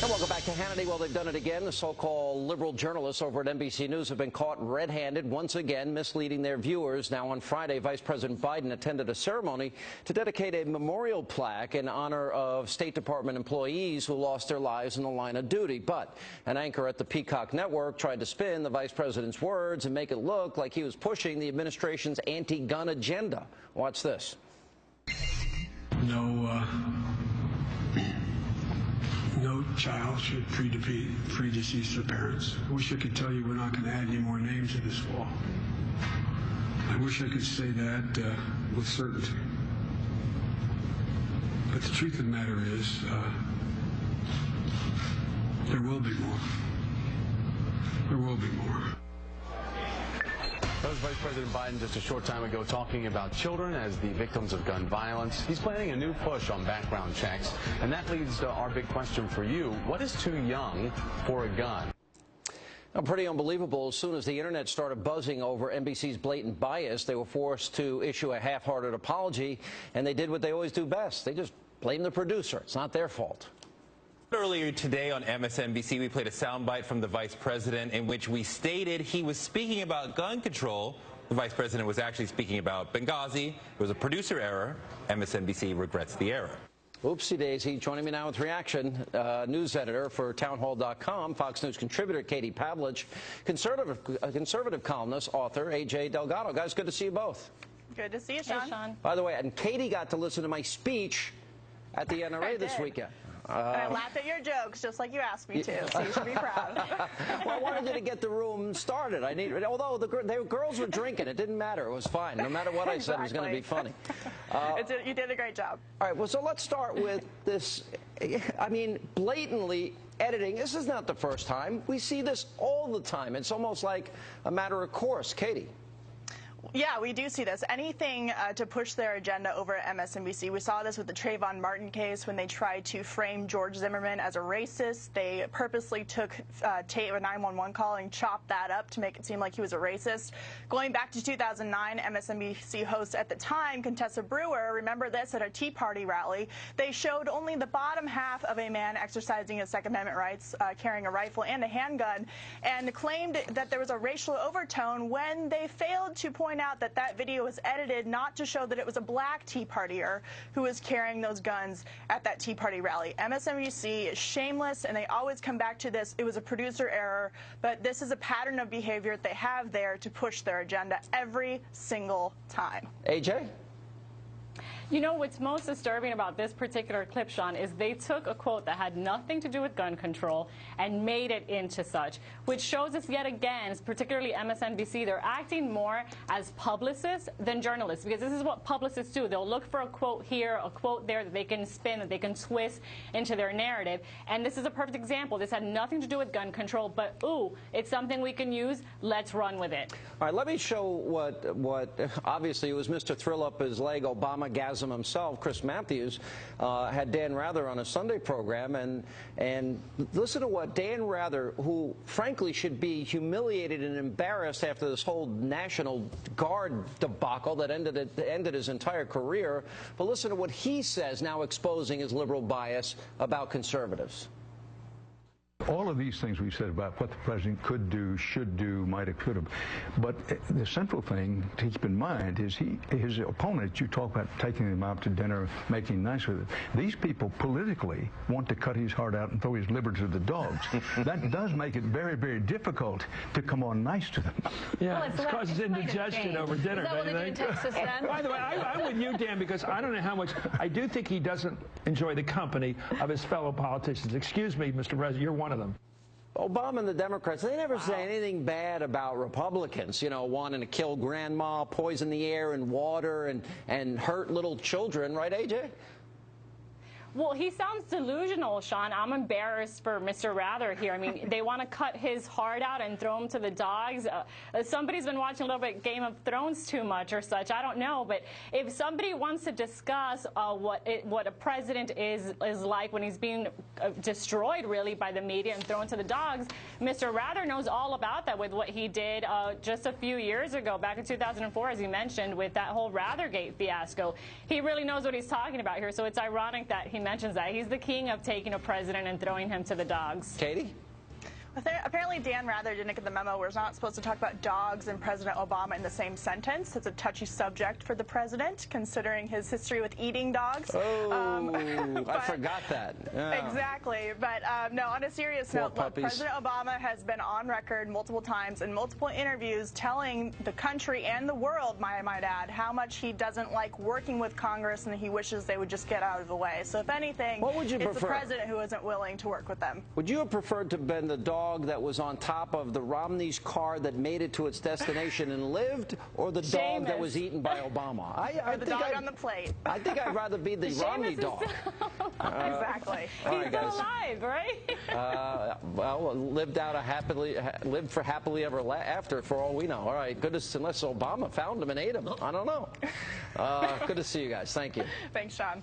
And welcome back to Hannity. Well, they've done it again. The so-called liberal journalists over at NBC News have been caught red-handed once again, misleading their viewers. Now, on Friday, Vice President Biden attended a ceremony to dedicate a memorial plaque in honor of State Department employees who lost their lives in the line of duty. But an anchor at the Peacock Network tried to spin the vice president's words and make it look like he was pushing the administration's anti-gun agenda. Watch this. No child should predecease their parents. I wish I could tell you we're not going to add any more names to this wall. I wish I could say that with certainty. But the truth of the matter is, there will be more. There will be more. That was Vice President Biden just a short time ago talking about children as the victims of gun violence. He's planning a new push on background checks, and that leads to our big question for you. What is too young for a gun? Pretty unbelievable. As soon as the internet started buzzing over NBC's blatant bias, they were forced to issue a half-hearted apology, and they did what they always do best. They just blamed the producer. It's not their fault. Earlier today on MSNBC, we played a soundbite from the vice president in which we stated he was speaking about gun control. The vice president was actually speaking about Benghazi. It was a producer error. MSNBC regrets the error. Oopsie daisy. Joining me now with reaction, news editor for townhall.com, Fox News contributor Katie Pavlich, conservative columnist, author A.J. Delgado. Guys, good to see you both. Good to see you, Sean. Hey, Sean. By the way, and Katie got to listen to my speech at the NRA this weekend. And I laughed at your jokes, just like you asked me to, so you should be proud. Well, I wanted you to get the room started. Although the girls were drinking, it didn't matter. It was fine. No matter what I said, it was going to be funny. You did a great job. All right, well, so let's start with this, blatantly editing. This is not the first time. We see this all the time. It's almost like a matter of course. Katie. Yeah, we do see this. Anything to push their agenda over at MSNBC. We saw this with the Trayvon Martin case when they tried to frame George Zimmerman as a racist. They purposely took tape of a 911 call and chopped that up to make it seem like he was a racist. Going back to 2009, MSNBC host at the time, Contessa Brewer, remember this at a Tea Party rally. They showed only the bottom half of a man exercising his Second Amendment rights, carrying a rifle and a handgun, and claimed that there was a racial overtone when they failed to point out that that video was edited not to show that it was a black Tea Partier who was carrying those guns at that Tea Party rally. MSNBC is shameless, and they always come back to this. It was a producer error, but this is a pattern of behavior that they have there to push their agenda every single time. AJ? You know, what's most disturbing about this particular clip, Sean, is they took a quote that had nothing to do with gun control and made it into such, which shows us yet again, particularly MSNBC, they're acting more as publicists than journalists, because this is what publicists do. They'll look for a quote here, a quote there that they can spin, that they can twist into their narrative. And this is a perfect example. This had nothing to do with gun control, but, ooh, it's something we can use. Let's run with it. All right, let me show what obviously it was Mr. Thrill Up His Leg Obama-gasm himself, Chris Matthews, had Dan Rather on a Sunday program, and listen to what Dan Rather, who frankly should be humiliated and embarrassed after this whole National Guard debacle that ended his entire career, but listen to what he says now exposing his liberal bias about conservatives. All of these things we've said about what the president could do, should do, might have, could have. But the central thing to keep in mind is his opponents, you talk about taking them out to dinner, making nice with it. These people politically want to cut his heart out and throw his liver to the dogs. That does make it very, very difficult to come on nice to them. Yeah, well, it causes indigestion over dinner. Is that what they do in Texas then? By the way, I'm with you, Dan, because I don't know how much, I do think he doesn't enjoy the company of his fellow politicians. Excuse me, Mr. President, you're one of them. Obama and the Democrats, they never say anything bad about Republicans, you know, wanting to kill grandma, poison the air and water, and hurt little children, right, AJ? Well, he sounds delusional, Sean. I'm embarrassed for Mr. Rather here. I mean, they want to cut his heart out and throw him to the dogs. Somebody's been watching a little bit Game of Thrones too much or such. I don't know. But if somebody wants to discuss what a president is like when he's being destroyed, really, by the media and thrown to the dogs, Mr. Rather knows all about that with what he did just a few years ago, back in 2004, as you mentioned, with that whole Rathergate fiasco. He really knows what he's talking about here. So it's ironic that he mentions that. He's the king of taking a president and throwing him to the dogs. Katie? Apparently Dan Rather didn't get the memo. We're not supposed to talk about dogs and President Obama in the same sentence. It's a touchy subject for the president, considering his history with eating dogs. Oh, I forgot that. Yeah. Exactly. But no, on a serious note, look, President Obama has been on record multiple times in multiple interviews telling the country and the world, I might add, how much he doesn't like working with Congress and he wishes they would just get out of the way. So if anything, it's the president who isn't willing to work with them. Would you have preferred to have been the dog that was on top of the Romney's car that made it to its destination and lived, or the dog that was eaten by Obama? Or the dog on the plate. I think I'd rather be the Romney dog. Exactly. He's still alive, right? Well, lived for happily ever after, for all we know. All right, goodness, unless Obama found him and ate him. I don't know. Good to see you guys. Thank you. Thanks, Sean.